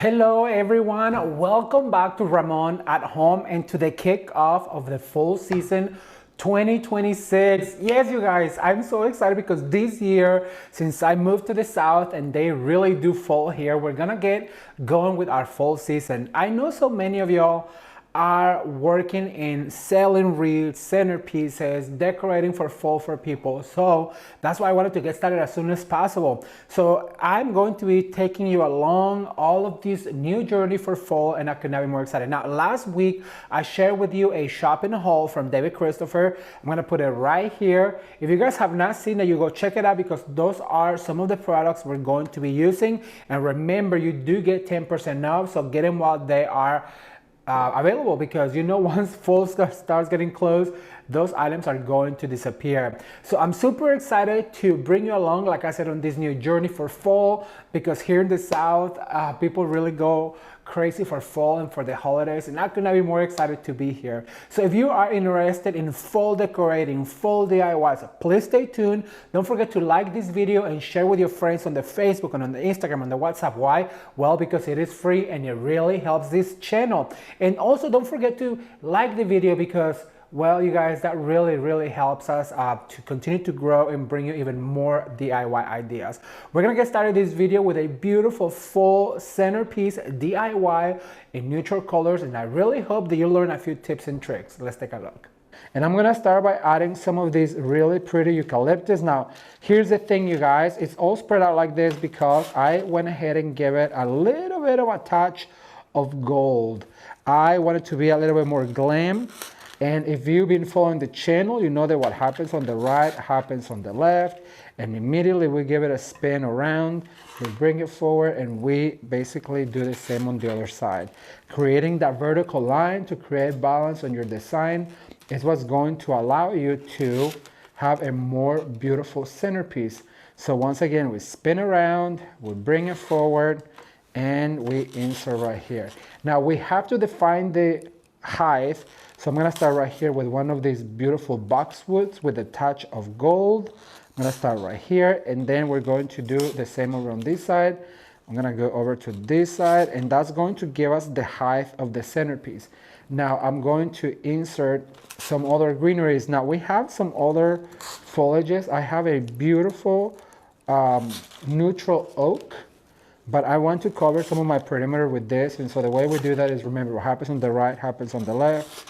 Hello everyone, welcome back to Ramon at home and to the kickoff of the fall season 2026. Yes, you guys, I'm so excited because this year, since I moved to the south and they really do fall here, we're gonna get going with our fall season. I know so many of y'all are working in selling wreaths, centerpieces, decorating for fall for people. So that's why I wanted to get started as soon as possible. So I'm going to be taking you along all of this new journey for fall, and I could not be more excited. Now, last week I shared with you a shopping haul from David Christopher. I'm gonna put it right here. If you guys have not seen it, you go check it out because those are some of the products we're going to be using. And remember, you do get 10% off, so get them while they are available, because you know once fall starts getting close, those items are going to disappear. So I'm super excited to bring you along, like I said, on this new journey for fall, because here in the south people really go crazy for fall and for the holidays, and I could not be more excited to be here. So if you are interested in fall decorating, fall DIYs, please stay tuned. Don't forget to like this video and share with your friends on the Facebook and on the Instagram, on the WhatsApp. Why? Well, because it is free and it really helps this channel. And also don't forget to like the video because, well, you guys, that really helps us to continue to grow and bring you even more DIY ideas. We're gonna get started this video with a beautiful fall centerpiece DIY in neutral colors, and I really hope that you learn a few tips and tricks. Let's take a look. And I'm gonna start by adding some of these really pretty eucalyptus. Now, here's the thing, you guys, it's all spread out like this because I went ahead and gave it a little bit of a touch of gold. I want it to be a little bit more glam. And if you've been following the channel, you know that what happens on the right happens on the left. And immediately we give it a spin around, we bring it forward, and we basically do the same on the other side. Creating that vertical line to create balance on your design is what's going to allow you to have a more beautiful centerpiece. So once again, we spin around, we bring it forward, and we insert right here. Now we have to define the height. So I'm gonna start right here with one of these beautiful boxwoods with a touch of gold. I'm gonna start right here, and then we're going to do the same over on this side. I'm gonna go over to this side, and that's going to give us the height of the centerpiece. Now I'm going to insert some other greeneries. Now we have some other foliages. I have a beautiful neutral oak, but I want to cover some of my perimeter with this. And so the way we do that is, remember, what happens on the right happens on the left.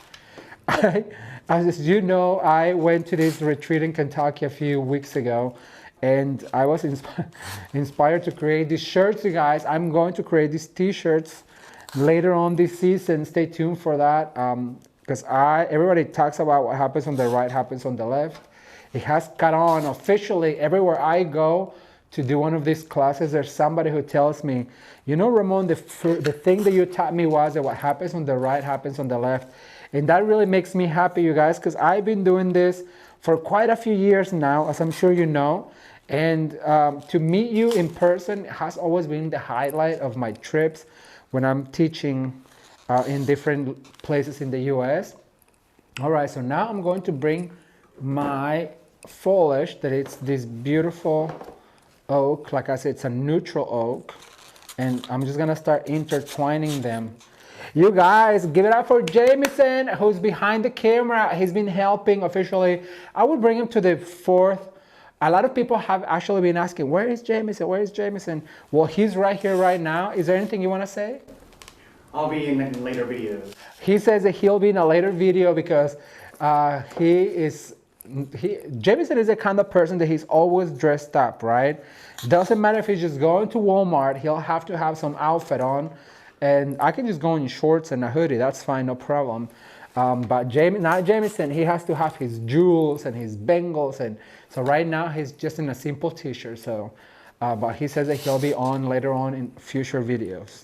As you know, I went to this retreat in Kentucky a few weeks ago, and I was inspired to create these shirts, you guys. I'm going to create these t-shirts later on this season. Stay tuned for that, because everybody talks about what happens on the right happens on the left. It has caught on officially everywhere I go to do one of these classes. There's somebody who tells me, you know, Ramon, the thing that you taught me was that what happens on the right happens on the left. And that really makes me happy, you guys, because I've been doing this for quite a few years now, as I'm sure you know. And to meet you in person has always been the highlight of my trips when I'm teaching in different places in the US. All right, so now I'm going to bring my foliage, that it's this beautiful oak. Like I said, it's a neutral oak. And I'm just gonna start intertwining them. You guys, give it up for Jameson, who's behind the camera. He's been helping officially. I will bring him to the fourth. A lot of people have actually been asking, where is Jameson? Where is Jameson? Well, he's right here right now. Is there anything you want to say? I'll be in later videos. He says that he'll be in a later video because Jameson is the kind of person that he's always dressed up, right? Doesn't matter if he's just going to Walmart, he'll have to have some outfit on. And I can just go in shorts and a hoodie, that's fine, no problem. But Jameson, he has to have his jewels and his bangles. And so right now he's just in a simple t-shirt. So, but he says that he'll be on later on in future videos.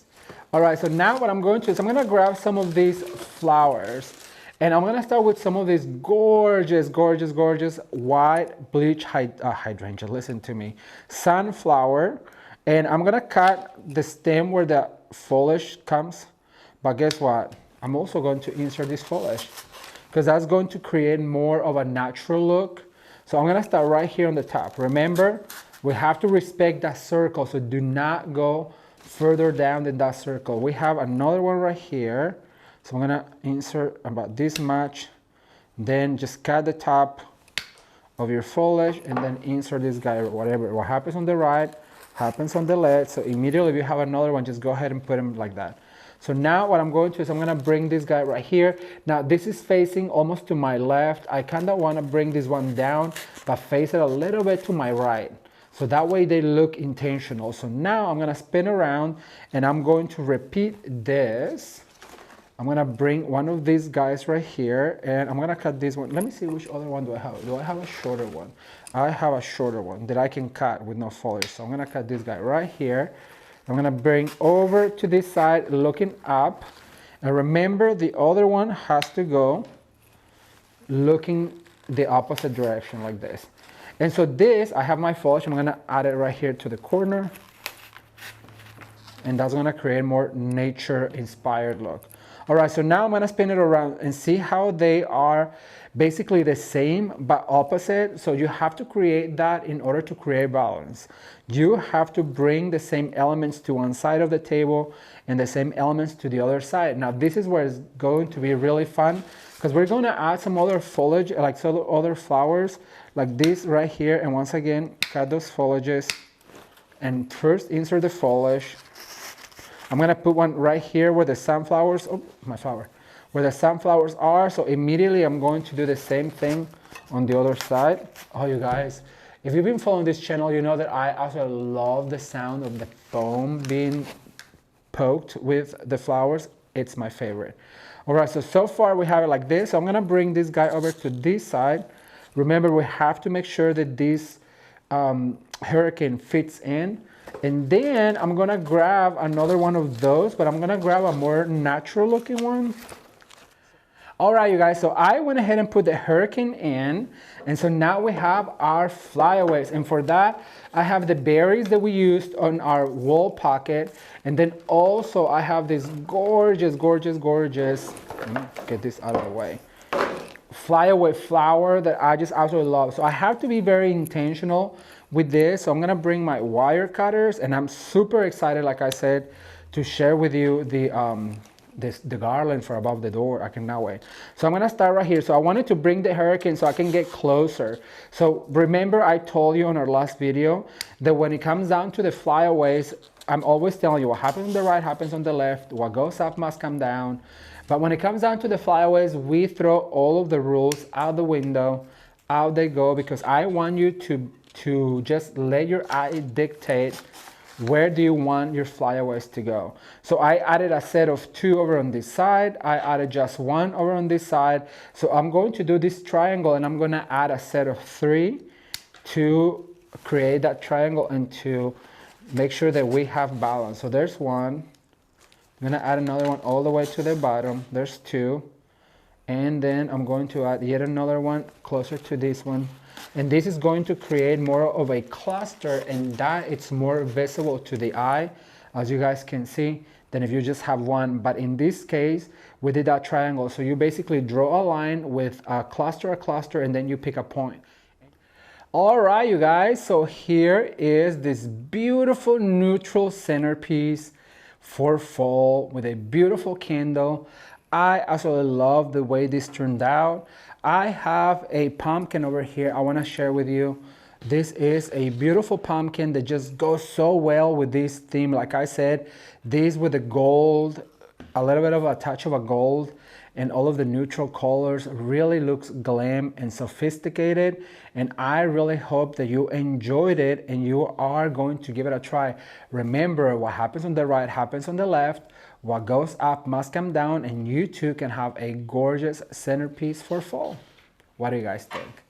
All right, so now what I'm going to is I'm gonna grab some of these flowers, and I'm gonna start with some of these gorgeous white bleach hydrangea, listen to me, sunflower. And I'm gonna cut the stem where the foliage comes, but guess what? I'm also going to insert this foliage because that's going to create more of a natural look. So I'm gonna start right here on the top. Remember, we have to respect that circle, so do not go further down than that circle. We have another one right here. So I'm gonna insert about this much, then just cut the top of your foliage and then insert this guy or whatever. What happens on the right happens on the left. So immediately if you have another one, just go ahead and put them like that. So now what I'm going to is I'm gonna bring this guy right here. Now this is facing almost to my left. I kinda wanna bring this one down, but face it a little bit to my right. So that way they look intentional. So now I'm gonna spin around and I'm going to repeat this. I'm gonna bring one of these guys right here and I'm gonna cut this one. Let me see which other one do I have. Do I have a shorter one? I have a shorter one that I can cut with no foliage. So I'm gonna cut this guy right here. I'm gonna bring over to this side looking up. And remember the other one has to go looking the opposite direction like this. And so this, I have my foliage, I'm gonna add it right here to the corner. And that's gonna create more nature inspired look. All right, so now I'm gonna spin it around and see how they are basically the same but opposite. So you have to create that in order to create balance. You have to bring the same elements to one side of the table and the same elements to the other side. Now this is where it's going to be really fun because we're gonna add some other foliage, like some other flowers like this right here. And once again, cut those foliages and first insert the foliage. I'm gonna put one right here where the sunflowers, oh, my flower, where the sunflowers are. So immediately I'm going to do the same thing on the other side. Oh, you guys, if you've been following this channel, you know that I also love the sound of the foam being poked with the flowers. It's my favorite. All right, so far we have it like this. So I'm gonna bring this guy over to this side. Remember, we have to make sure that this hurricane fits in. And then I'm gonna grab another one of those, but I'm gonna grab a more natural looking one. All right, you guys, so I went ahead and put the hurricane in. And so now we have our flyaways. And for that, I have the berries that we used on our wall pocket. And then also I have this gorgeous, gorgeous, gorgeous, let me get this out of the way, flyaway flower that I just absolutely love. So I have to be very intentional with this. So I'm gonna bring my wire cutters and I'm super excited, like I said, to share with you the garland for above the door. I cannot wait. So I'm gonna start right here. So I wanted to bring the hurricane so I can get closer. So remember I told you on our last video that when it comes down to the flyaways, I'm always telling you what happens on the right happens on the left, what goes up must come down. But when it comes down to the flyaways, we throw all of the rules out the window, out they go, because I want you to just let your eye dictate where do you want your flyaways to go. So I added a set of 2 over on this side. I added just 1 over on this side. So I'm going to do this triangle and I'm gonna add a set of 3 to create that triangle and to make sure that we have balance. So there's 1. I'm gonna add another one all the way to the bottom. There's 2. And then I'm going to add yet another one closer to this one. And this is going to create more of a cluster, and that it's more visible to the eye, as you guys can see, than if you just have one. But in this case, we did that triangle. So you basically draw a line with a cluster, and then you pick a point. All right, you guys, so here is this beautiful neutral centerpiece for fall with a beautiful candle. I absolutely love the way this turned out. I have a pumpkin over here I want to share with you. This is a beautiful pumpkin that just goes so well with this theme. Like I said, this with the gold, a little bit of a touch of a gold, and all of the neutral colors really looks glam and sophisticated. And I really hope that you enjoyed it and you are going to give it a try. Remember, what happens on the right happens on the left. What goes up must come down, and you too can have a gorgeous centerpiece for fall. What do you guys think?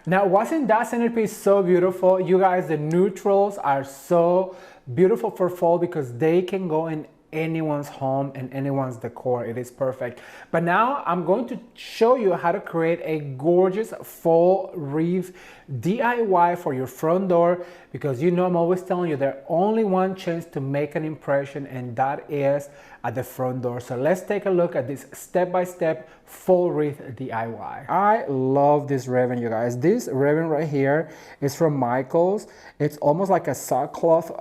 Now, wasn't that centerpiece so beautiful? You guys, the neutrals are so beautiful for fall because they can go in anyone's home and anyone's decor. It is perfect. But now I'm going to show you how to create a gorgeous fall wreath DIY for your front door, because you know I'm always telling you there's only one chance to make an impression, and that is at the front door. So let's take a look at this step-by-step fall wreath DIY. I love this ribbon, you guys. This ribbon right here is from Michaels. It's almost like a sackcloth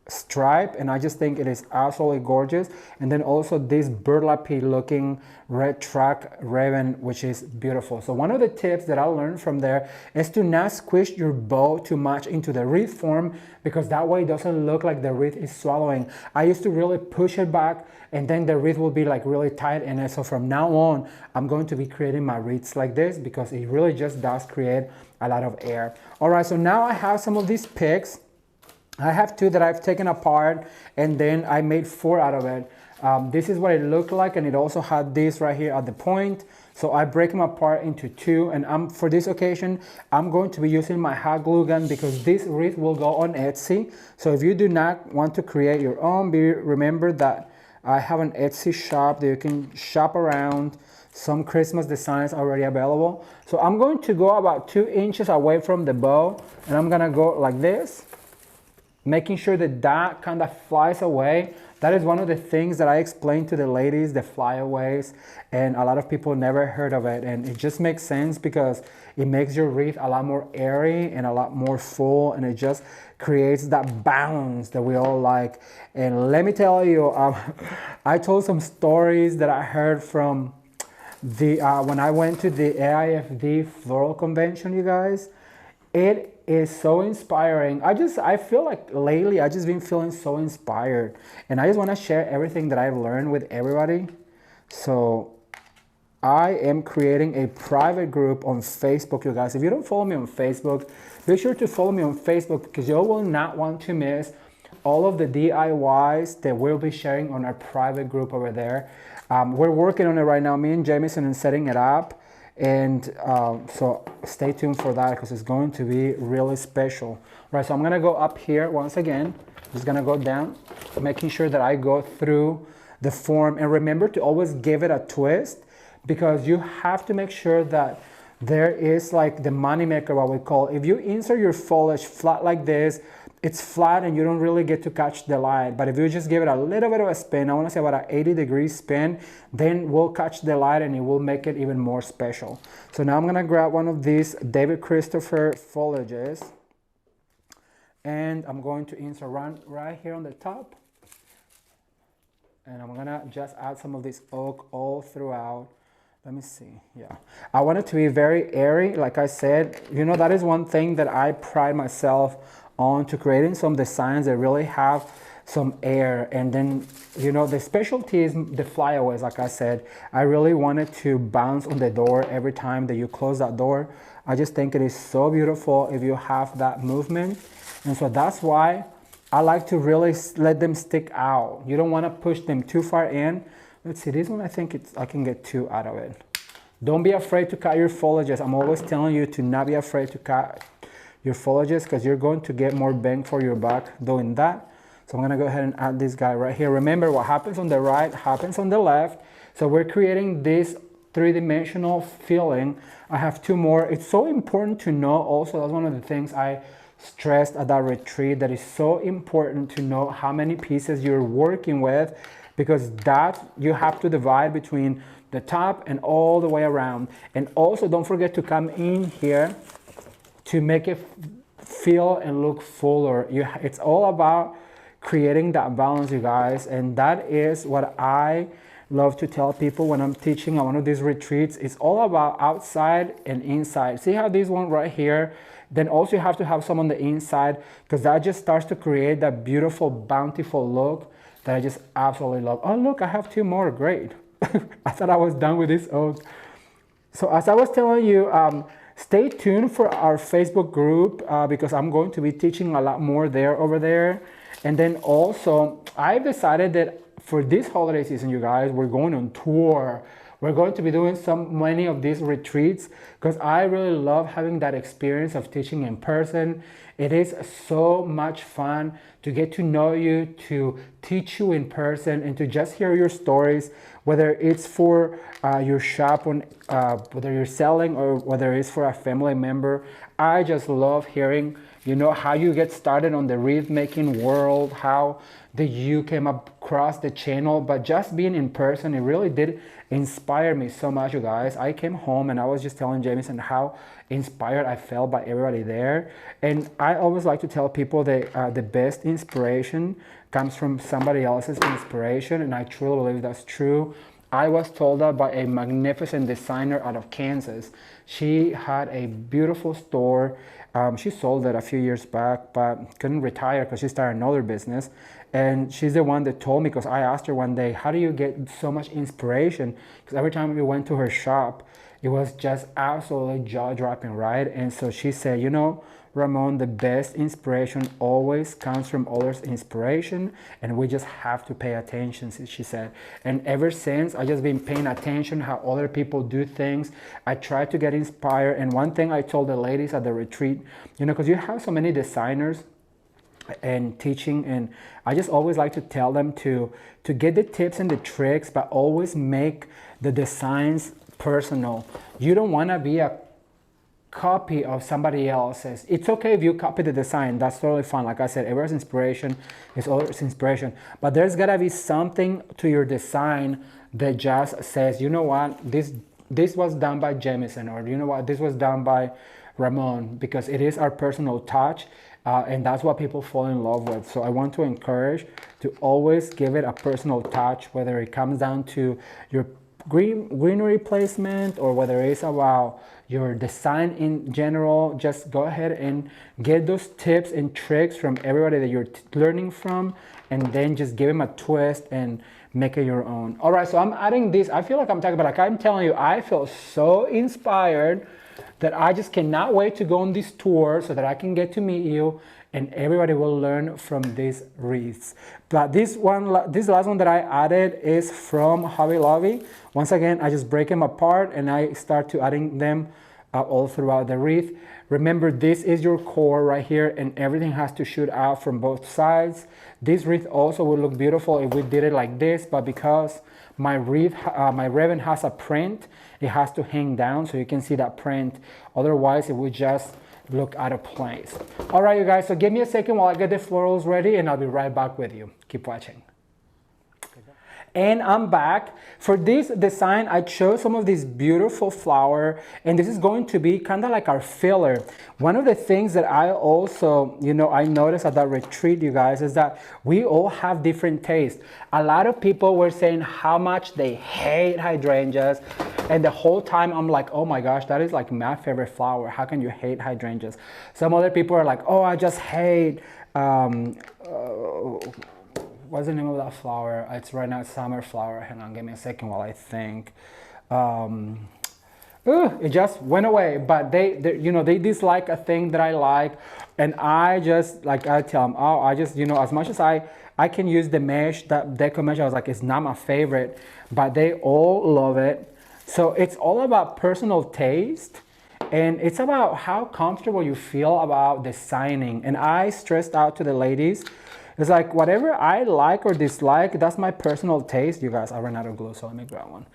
stripe, and I just think it is absolutely gorgeous. And then also this burlappy looking red track ribbon, which is beautiful. So one of the tips that I learned from there is to not squish your bow too much into the wreath form, because that way it doesn't look like the wreath is swallowing. I used to really push it back, and then the wreath will be like really tight in it. So from now on, I'm going to be creating my wreaths like this, because it really just does create a lot of air. All right, so now I have some of these picks. I have 2 that I've taken apart, and then I made 4 out of it. This is what it looked like, and it also had this right here at the point. So I break them apart into 2, and for this occasion, I'm going to be using my hot glue gun, because this wreath will go on Etsy. So if you do not want to create your own, remember that I have an Etsy shop that you can shop around. Some Christmas designs already available. So I'm going to go about 2 inches away from the bow, and I'm gonna go like this, making sure that that kind of flies away. That is one of the things that I explained to the ladies, the flyaways, and a lot of people never heard of it. And it just makes sense, because it makes your wreath a lot more airy and a lot more full, and it just creates that balance that we all like. And let me tell you, I told some stories that I heard from the when I went to the AIFD floral convention, you guys. It is so inspiring. I feel like lately I just been feeling so inspired, and I just want to share everything that I've learned with everybody. So I am creating a private group on Facebook, you guys. If you don't follow me on Facebook, be sure to follow me on Facebook, because you will not want to miss all of the DIYs that we'll be sharing on our private group over there. We're working on it right now, me and Jamison, and setting it up. And so stay tuned for that, because it's going to be really special. Right, so I'm gonna go up here once again, just gonna go down, making sure that I go through the form. And remember to always give it a twist, because you have to make sure that there is like the money maker, what we call. If you insert your foliage flat like this, it's flat and you don't really get to catch the light. But if you just give it a little bit of a spin, I want to say about an 80-degree spin, then we'll catch the light and it will make it even more special. So now I'm going to grab one of these David Christopher foliages, and I'm going to insert right here on the top. And I'm going to just add some of this oak all throughout. Let me see. Yeah, I want it to be very airy. Like I said, you know, that is one thing that I pride myself on, to creating some designs that really have some air. And then, you know, the specialty is the flyaways. Like I said, I really wanted to bounce on the door every time that you close that door. I just think it is so beautiful if you have that movement. And so that's why I like to really let them stick out. You don't want to push them too far in. Let's see, this one, I think I can get 2 out of it. Don't be afraid to cut your foliages. I'm always telling you to not be afraid to cut your foliages, because you're going to get more bang for your buck doing that. So I'm gonna go ahead and add this guy right here. Remember, what happens on the right happens on the left. So we're creating this 3-dimensional feeling. I have 2 more. It's so important to know also, that's one of the things I stressed at that retreat, that is so important to know how many pieces you're working with, because that you have to divide between the top and all the way around. And also don't forget to come in here to make it feel and look fuller. It's all about creating that balance, you guys. And that is what I love to tell people when I'm teaching at one of these retreats. It's all about outside and inside. See how this one right here, then also you have to have some on the inside, because that just starts to create that beautiful, bountiful look that I just absolutely love. Oh, look, I have 2 more. Great. I thought I was done with this oak. So as I was telling you, stay tuned for our Facebook group, because I'm going to be teaching a lot more over there. And then also, I've decided that for this holiday season, you guys, we're going on tour. We're going to be doing many of these retreats because I really love having that experience of teaching in person. It is so much fun to get to know you, to teach you in person, and to just hear your stories, whether it's for your shop, whether you're selling or whether it's for a family member. I just love hearing, how you get started on the wreath making world, how you came across the channel, but just being in person, it really did inspire me so much, you guys. I came home and I was just telling Jameson how inspired I felt by everybody there. And I always like to tell people that the best inspiration comes from somebody else's inspiration, and I truly believe that's true. I was told that by a magnificent designer out of Kansas. She had a beautiful store. She sold it a few years back, but couldn't retire because she started another business. And she's the one that told me, because I asked her one day, how do you get so much inspiration? Because every time we went to her shop, it was just absolutely jaw-dropping, right? And so she said, Ramon, the best inspiration always comes from others' inspiration, and we just have to pay attention, she said. And ever since, I've just been paying attention how other people do things. I try to get inspired. And one thing I told the ladies at the retreat, because you have so many designers and teaching, and I just always like to tell them to get the tips and the tricks, but always make the designs personal. You don't want to be a copy of somebody else's. It's okay if you copy the design, that's totally fine. Like I said, everyone's inspiration is others' inspiration, but there's gotta be something to your design that just says, you know what, this was done by Jameson, or you know what, this was done by Ramon, because it is our personal touch. And that's what people fall in love with. So I want to encourage to always give it a personal touch, whether it comes down to your greenery placement or whether it's about your design in general. Just go ahead and get those tips and tricks from everybody that you're learning from, and then just give them a twist and make it your own. All right, so I'm adding this. I feel like I'm talking about, like I'm telling you, I feel so inspired that I just cannot wait to go on this tour so that I can get to meet you and everybody will learn from these wreaths. But this last one that I added is from Hobby Lobby. Once again, I just break them apart and I start to adding them all throughout the wreath. Remember, this is your core right here, and everything has to shoot out from both sides. This wreath also would look beautiful if we did it like this, but because my ribbon has a print, it has to hang down so you can see that print. Otherwise, it would just look out of place. All right, you guys, so give me a second while I get the florals ready, and I'll be right back with you. Keep watching. And I'm back. For this design, I chose some of this beautiful flower, and this is going to be kind of like our filler. One of the things that I also, I noticed at that retreat, you guys, is that we all have different tastes. A lot of people were saying how much they hate hydrangeas, and the whole time I'm like, oh my gosh, that is like my favorite flower. How can you hate hydrangeas? Some other people are like, oh, I just hate, what's the name of that flower? It's right now summer flower. Hang on, give me a second while I think. It just went away. But they dislike a thing that I like, and I just I tell them, oh, I just as much as I can use the mesh, that deco mesh. I was like, it's not my favorite, but they all love it. So it's all about personal taste, and it's about how comfortable you feel about designing. And I stressed out to the ladies, it's like whatever I like or dislike, that's my personal taste. You guys, I ran out of glue, so let me grab one.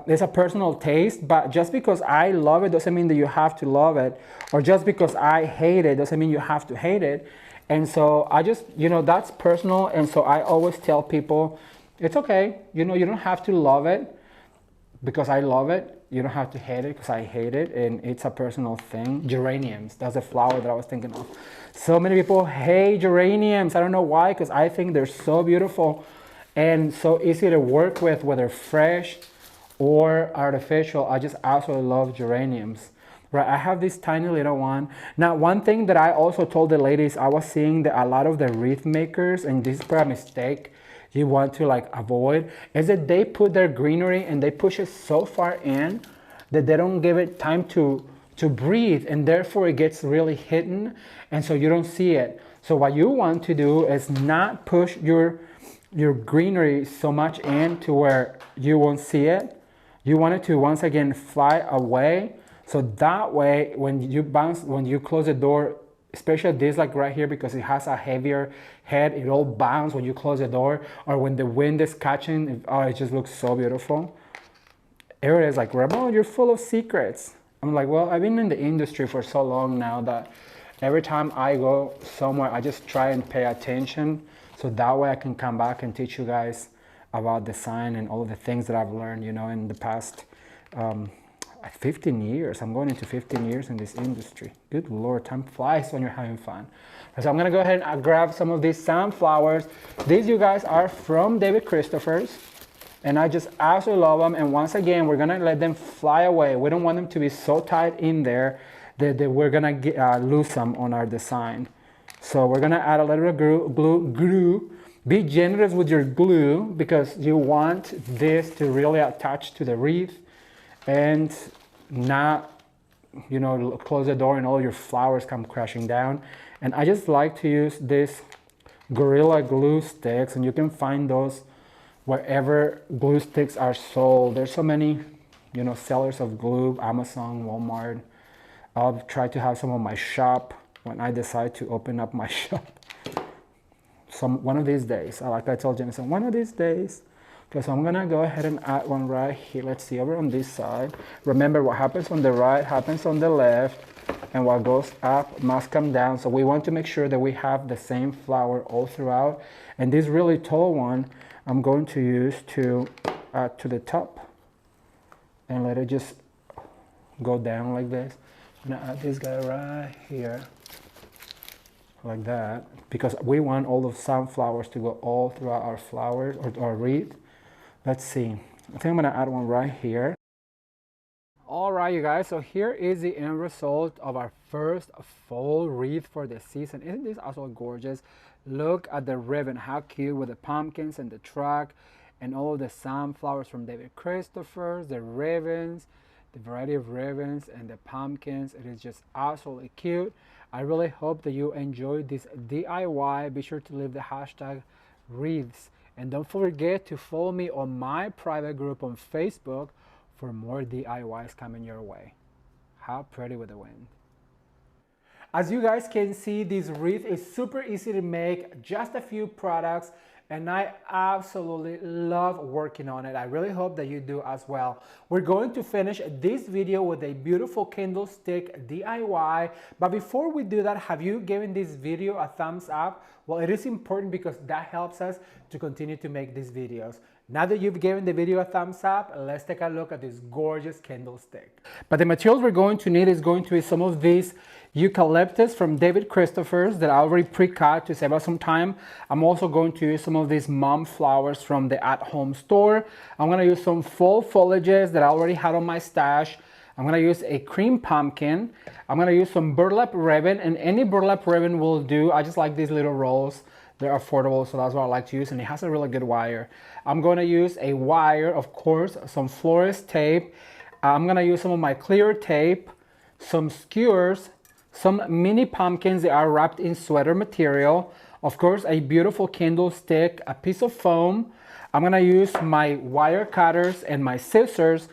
It's a personal taste, but just because I love it doesn't mean that you have to love it, or just because I hate it doesn't mean you have to hate it. And so I just, that's personal. And so I always tell people, it's okay. You don't have to love it because I love it. You don't have to hate it because I hate it, and it's a personal thing. Geraniums, that's a flower that I was thinking of. So many people hate geraniums. I don't know why, because I think they're so beautiful and so easy to work with, whether fresh or artificial. I just absolutely love geraniums. Right, I have this tiny little one. Now, one thing that I also told the ladies, I was seeing that a lot of the wreath makers, and this is probably a mistake you want to avoid, is that they put their greenery and they push it so far in that they don't give it time to breathe, and therefore it gets really hidden, and so you don't see it. So what you want to do is not push your greenery so much in to where you won't see it, You want it to once again fly away. So that way, when you close the door, especially this like right here, because it has a heavier head, it all bounces when you close the door, or when the wind is catching. Oh, it just looks so beautiful. Here it is like, Ramon, you're full of secrets. I'm like, well, I've been in the industry for so long now that every time I go somewhere, I just try and pay attention. So that way I can come back and teach you guys about design and all the things that I've learned, you know, in the past 15 years. I'm going into 15 years in this industry. Good Lord, time flies when you're having fun. So I'm gonna go ahead and grab some of these sunflowers. These, you guys, are from David Christopher's, and I just absolutely love them. And once again, we're gonna let them fly away. We don't want them to be so tight in there that we're gonna lose them on our design. So we're gonna add a little glue. Be generous with your glue because you want this to really attach to the wreath and not, you know, close the door and all your flowers come crashing down. And I just like to use this Gorilla Glue sticks, and you can find those wherever glue sticks are sold. There's so many, you know, sellers of glue, Amazon, Walmart. I'll try to have some on my shop when I decide to open up my shop. One of these days, like I told Jensen, one of these days. Okay, so I'm gonna go ahead and add one right here. Let's see, over on this side. Remember, what happens on the right happens on the left, and what goes up must come down. So we want to make sure that we have the same flower all throughout. And this really tall one, I'm going to use to add to the top and let it just go down like this. I'm gonna add this guy right here, like that, because we want all the sunflowers to go all throughout our flowers or our wreath. Let's see, I think I'm gonna add one right here. All right, you guys, so here is the end result of our first fall wreath for the season. Isn't this also gorgeous? Look at the ribbon, how cute, with the pumpkins and the truck and all of the sunflowers from David Christopher's, the ribbons, the variety of ribbons and the pumpkins. It is just absolutely cute. I really hope that you enjoyed this DIY. Be sure to leave the hashtag wreaths. And don't forget to follow me on my private group on Facebook for more DIYs coming your way. How pretty with the wind. As you guys can see, this wreath is super easy to make, just a few products, and I absolutely love working on it. I really hope that you do as well. We're going to finish this video with a beautiful candlestick DIY, but before we do that, have you given this video a thumbs up? Well, it is important because that helps us to continue to make these videos. Now that you've given the video a thumbs up, let's take a look at this gorgeous candlestick. But the materials we're going to need is going to be some of these eucalyptus from David Christopher's that I already pre-cut to save us some time. I'm also going to use some of these mom flowers from the at-home store. I'm going to use some fall foliages that I already had on my stash. I'm going to use a cream pumpkin. I'm going to use some burlap ribbon, and any burlap ribbon will do. I just like these little rolls. They're affordable, so that's what I like to use, and it has a really good wire. I'm going to use a wire, of course, some florist tape. I'm going to use some of my clear tape, some skewers, some mini pumpkins that are wrapped in sweater material, of course, a beautiful candlestick, a piece of foam. I'm gonna use my wire cutters and my scissors,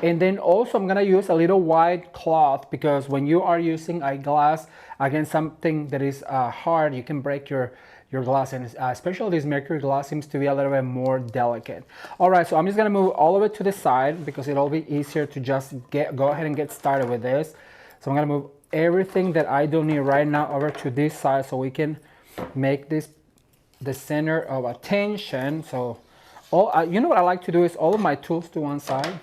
and then also I'm gonna use a little white cloth, because when you are using a glass against something that is hard, you can break your glass, and especially this mercury glass seems to be a little bit more delicate. All right, so I'm just gonna move all of it to the side because it'll be easier to just go ahead and get started with this. So I'm gonna move everything that I don't need right now over to this side so we can make this the center of attention. So you know what I like to do is all of my tools to one side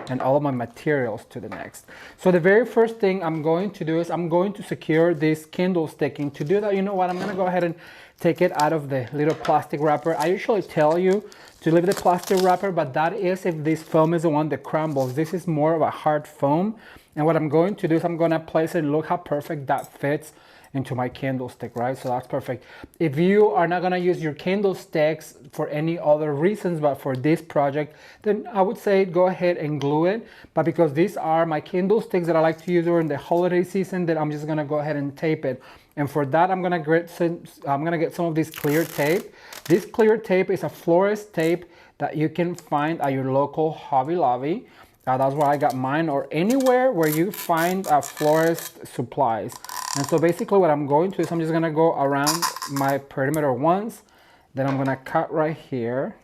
and all of my materials to the next. So the very first thing I'm going to do is I'm going to secure this candlestick. And to do that, you know what, I'm going to go ahead and take it out of the little plastic wrapper. I usually tell you to leave the plastic wrapper, but that is if this foam is the one that crumbles. This is more of a hard foam. And what I'm going to do is I'm going to place it, and look how perfect that fits into my candlestick, right? So that's perfect. If you are not going to use your candlesticks for any other reasons but for this project, then I would say go ahead and glue it. But because these are my candlesticks that I like to use during the holiday season, then I'm just going to go ahead and tape it. And for that, I'm going to get some of this clear tape. This clear tape is a florist tape that you can find at your local Hobby Lobby. That's where I got mine, or anywhere where you find florist supplies. And so basically what I'm going to is I'm just gonna go around my perimeter once, then I'm gonna cut right here,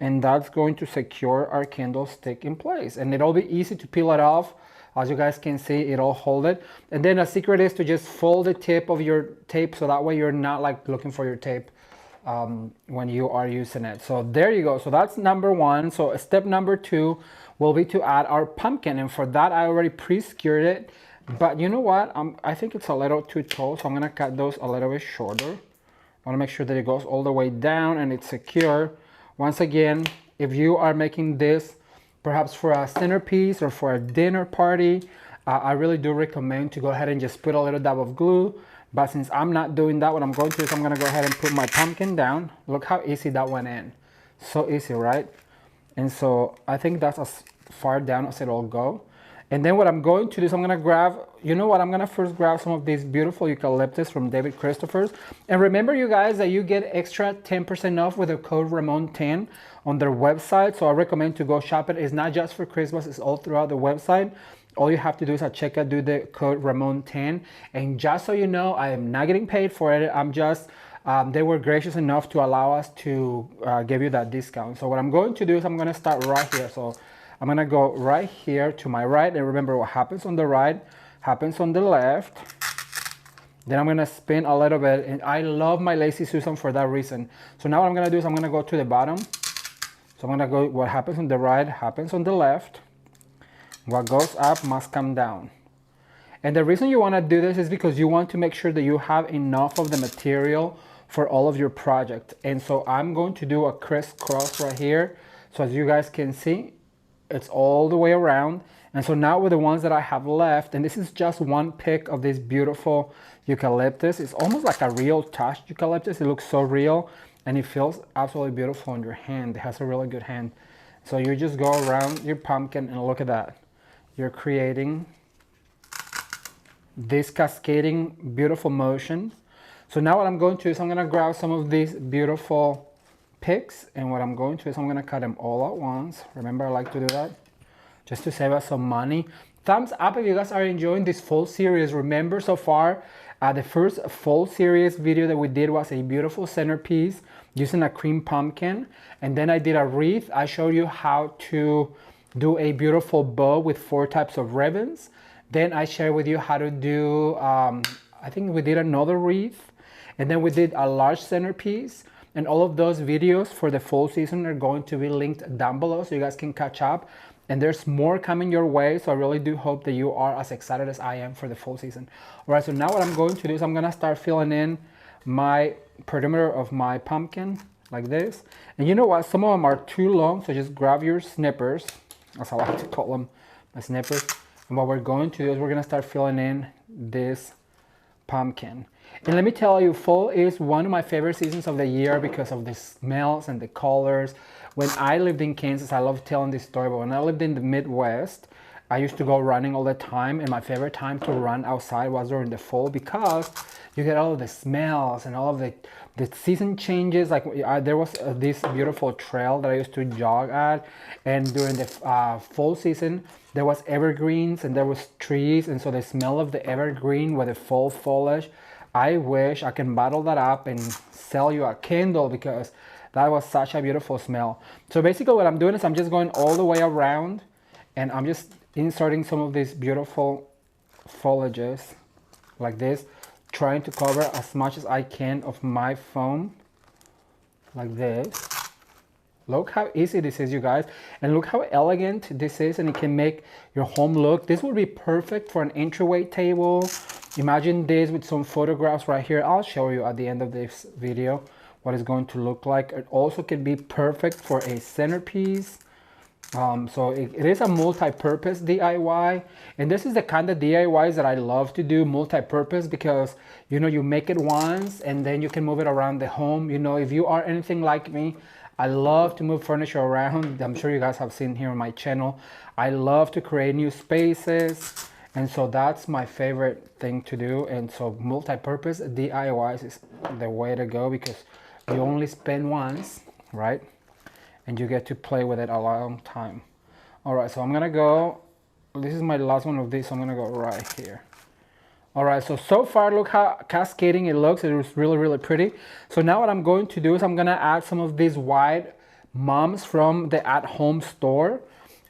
and that's going to secure our candlestick in place. And it'll be easy to peel it off. As you guys can see, it'll hold it. And then a secret is to just fold the tip of your tape, so that way you're not like looking for your tape when you are using it. So there you go. So that's number one. So step number two will be to add our pumpkin. And for that, I already pre-skewered it. But you know what? I think it's a little too tall, so I'm gonna cut those a little bit shorter. I wanna make sure that it goes all the way down and it's secure. Once again, if you are making this perhaps for a centerpiece or for a dinner party, I really do recommend to go ahead and just put a little dab of glue. But since I'm not doing that, what I'm going to do is I'm gonna go ahead and put my pumpkin down. Look how easy that went in. So easy, right? And so I think that's as far down as it'll go. And then what I'm going to do is I'm gonna grab, you know what, I'm gonna first grab some of these beautiful eucalyptus from David Christopher's. And remember, you guys, that you get extra 10% off with the code Ramon10 on their website. So I recommend to go shop it. It's not just for Christmas, it's all throughout the website. All you have to do is at checkout, do the code Ramon10. And just so you know, I am not getting paid for it. I'm just, they were gracious enough to allow us to give you that discount. So what I'm going to do is I'm gonna start right here. So I'm gonna go right here to my right, and remember, what happens on the right happens on the left. Then I'm gonna spin a little bit, and I love my Lazy Susan for that reason. So now what I'm gonna do is I'm gonna go to the bottom. So I'm gonna go, what happens on the right happens on the left. What goes up must come down. And the reason you wanna do this is because you want to make sure that you have enough of the material for all of your project. And so I'm going to do a crisscross right here. So as you guys can see, it's all the way around. And so now with the ones that I have left, and this is just one pick of this beautiful eucalyptus. It's almost like a real touched eucalyptus. It looks so real, and it feels absolutely beautiful in your hand. It has a really good hand. So you just go around your pumpkin, and look at that. You're creating this cascading beautiful motion. So now what I'm going to do is I'm gonna grab some of these beautiful picks, and what I'm going to do is I'm gonna cut them all at once. Remember, I like to do that just to save us some money. Thumbs up if you guys are enjoying this fall series. Remember, so far the first fall series video that we did was a beautiful centerpiece using a cream pumpkin, and then I did a wreath. I showed you how to do a beautiful bow with 4 types of ribbons. Then I shared with you how to do I think we did another wreath, and then we did a large centerpiece. And all of those videos for the fall season are going to be linked down below, so you guys can catch up. And there's more coming your way, so I really do hope that you are as excited as I am for the fall season. All right, so now what I'm going to do is I'm gonna start filling in my perimeter of my pumpkin like this. And you know what, some of them are too long, so just grab your snippers, as I like to call them, my snippers. And what we're going to do is we're gonna start filling in this pumpkin. And let me tell you, fall is one of my favorite seasons of the year because of the smells and the colors. When I lived in Kansas, I love telling this story, but when I lived in the Midwest, I used to go running all the time, and my favorite time to run outside was during the fall because you get all of the smells and all of the season changes. Like there was this beautiful trail that I used to jog at, and during the fall season, there was evergreens and there was trees, and so the smell of the evergreen with the fall foliage, I wish I can bottle that up and sell you a candle because that was such a beautiful smell. So basically what I'm doing is I'm just going all the way around, and I'm just inserting some of these beautiful foliages like this, trying to cover as much as I can of my foam like this. Look how easy this is, you guys, and look how elegant this is, and it can make your home look. This would be perfect for an entryway table. Imagine this with some photographs right here. I'll show you at the end of this video what it's going to look like. It also can be perfect for a centerpiece. So it is a multi-purpose DIY, and this is the kind of DIYs that I love to do, multi-purpose, because you know, you make it once and then you can move it around the home. You know, if you are anything like me, I love to move furniture around. I'm sure you guys have seen here on my channel. I love to create new spaces, and so that's my favorite thing to do. And so multi-purpose DIYs is the way to go because you only spend once, right? and you get to play with it a long time. All right, so I'm gonna go, this is my last one of this, so I'm gonna go right here. All right, so far look how cascading it looks. It was really pretty. So now what I'm going to do is I'm gonna add some of these white mums from the at-home store,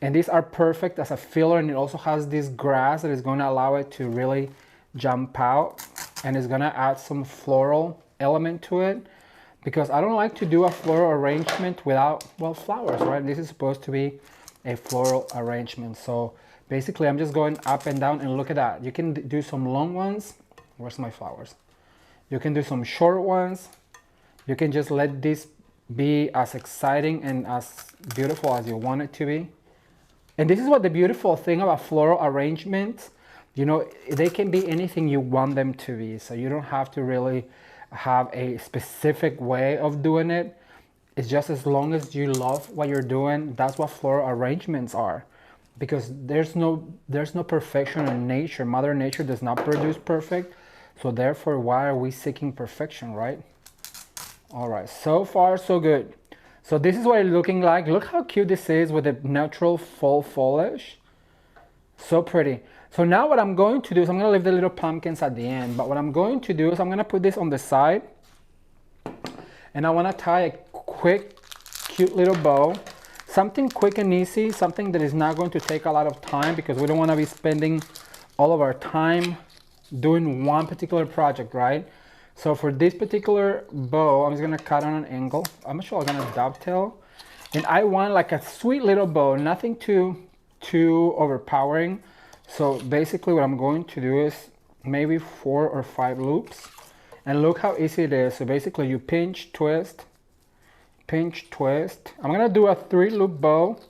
and these are perfect as a filler, and it also has this grass that is going to allow it to really jump out, and it's going to add some floral element to it, because I don't like to do a floral arrangement without, well, flowers, right? This is supposed to be a floral arrangement. So basically I'm just going up and down, and look at that. You can do some long ones. Where's my flowers? You can do some short ones. You can just let this be as exciting and as beautiful as you want it to be. And this is what the beautiful thing about floral arrangements, you know, they can be anything you want them to be. So you don't have to really have a specific way of doing it. It's just as long as you love what you're doing, that's what floral arrangements are. Because there's no perfection in nature. Mother Nature does not produce perfect. So therefore, why are we seeking perfection, right? All right, so far so good. So this is what it's looking like. Look how cute this is with the natural fall foliage. So pretty. So now what I'm going to do is I'm going to leave the little pumpkins at the end. But what I'm going to do is I'm going to put this on the side. And I want to tie a quick, cute little bow. Something quick and easy. Something that is not going to take a lot of time, because we don't want to be spending all of our time doing one particular project, right? So for this particular bow, I'm just gonna cut on an angle. I'm actually gonna dovetail. And I want like a sweet little bow, nothing too overpowering. So basically what I'm going to do is maybe 4 or 5 loops. And look how easy it is. So basically you pinch, twist. I'm gonna do a 3-loop bow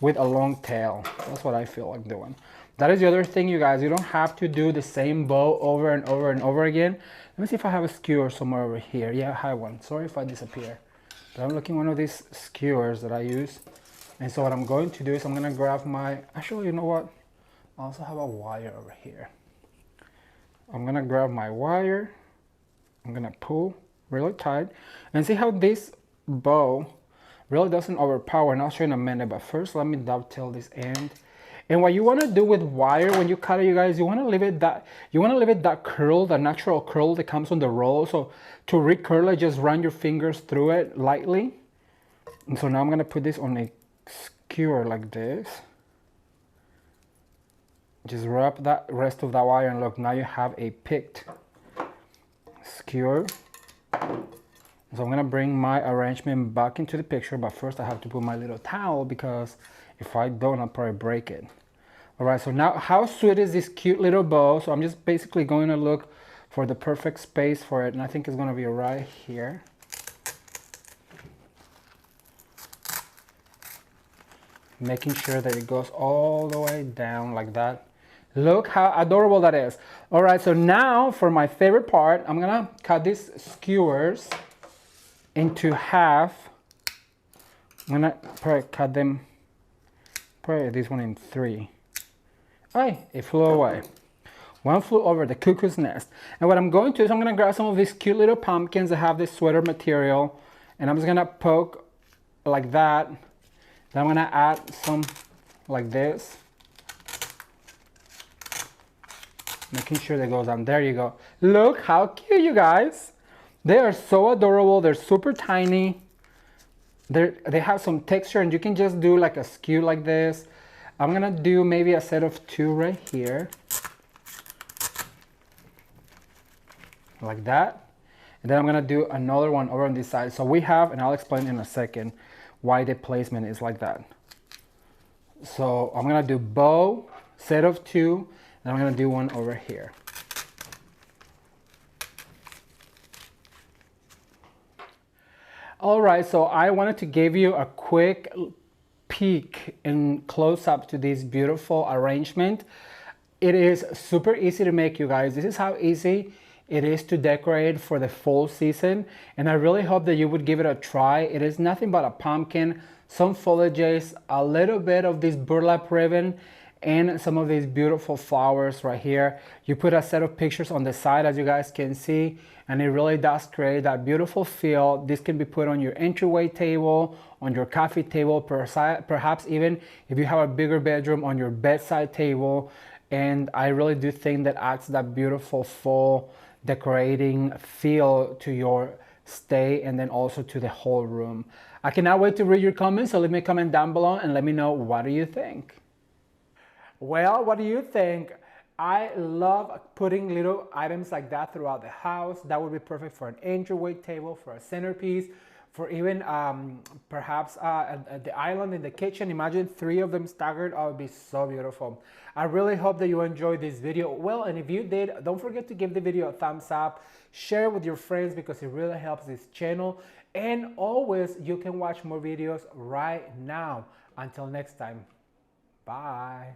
with a long tail. That's what I feel like doing. That is the other thing, you guys. You don't have to do the same bow over and over and over again. Let me see if I have a skewer somewhere over here. Yeah, I have one. Sorry if I disappear. But I'm looking at one of these skewers that I use. And so what I'm going to do is I'm going to grab my... Actually, you know what? I also have a wire over here. I'm going to grab my wire. I'm going to pull really tight. And see how this bow really doesn't overpower. And I'll show you in a minute. But first, let me dovetail this end. And what you want to do with wire when you cut it, you guys, you want to leave it that curl, that natural curl that comes on the roll. So to recurl it, just run your fingers through it lightly. And so now I'm going to put this on a skewer like this. Just wrap that rest of that wire, and look, now you have a picked skewer. So I'm going to bring my arrangement back into the picture, but first I have to put my little towel, because if I don't, I'll probably break it. All right, so now how sweet is this cute little bow? So I'm just basically going to look for the perfect space for it, and I think it's going to be right here. Making sure that it goes all the way down like that. Look how adorable that is. All right, so now for my favorite part, I'm going to cut these skewers into half. I'm going to probably cut them, probably this one in 3. Hey, it flew away. One flew over the cuckoo's nest. And what I'm going to do is I'm going to grab some of these cute little pumpkins that have this sweater material, and I'm just going to poke like that. Then I'm going to add some like this, making sure that goes down. There you go. Look how cute, you guys. They are so adorable. They're super tiny. They have some texture, and you can just do like a skew like this. I'm gonna do maybe a set of 2 right here, like that. And then I'm gonna do another one over on this side. So we have, and I'll explain in a second why the placement is like that. So I'm gonna do bow, set of 2, and I'm gonna do one over here. All right, so I wanted to give you a quick peek and close up to this beautiful arrangement. It is super easy to make, you guys. This is how easy it is to decorate for the fall season, and I really hope that you would give it a try. It is nothing but a pumpkin, some foliages, a little bit of this burlap ribbon, and some of these beautiful flowers right here. You put a set of pictures on the side, as you guys can see, and it really does create that beautiful feel. This can be put on your entryway table, on your coffee table, perhaps even if you have a bigger bedroom, on your bedside table. And I really do think that adds that beautiful fall decorating feel to your stay, and then also to the whole room. I cannot wait to read your comments, so leave me a comment down below and let me know, what do you think? Well, what do you think? I love putting little items like that throughout the house. That would be perfect for an entryway table, for a centerpiece, for even perhaps the island in the kitchen. Imagine 3 of them staggered. Oh, it would be so beautiful. I really hope that you enjoyed this video. Well, and if you did, don't forget to give the video a thumbs up, share it with your friends because it really helps this channel. And always, you can watch more videos right now. Until next time, bye.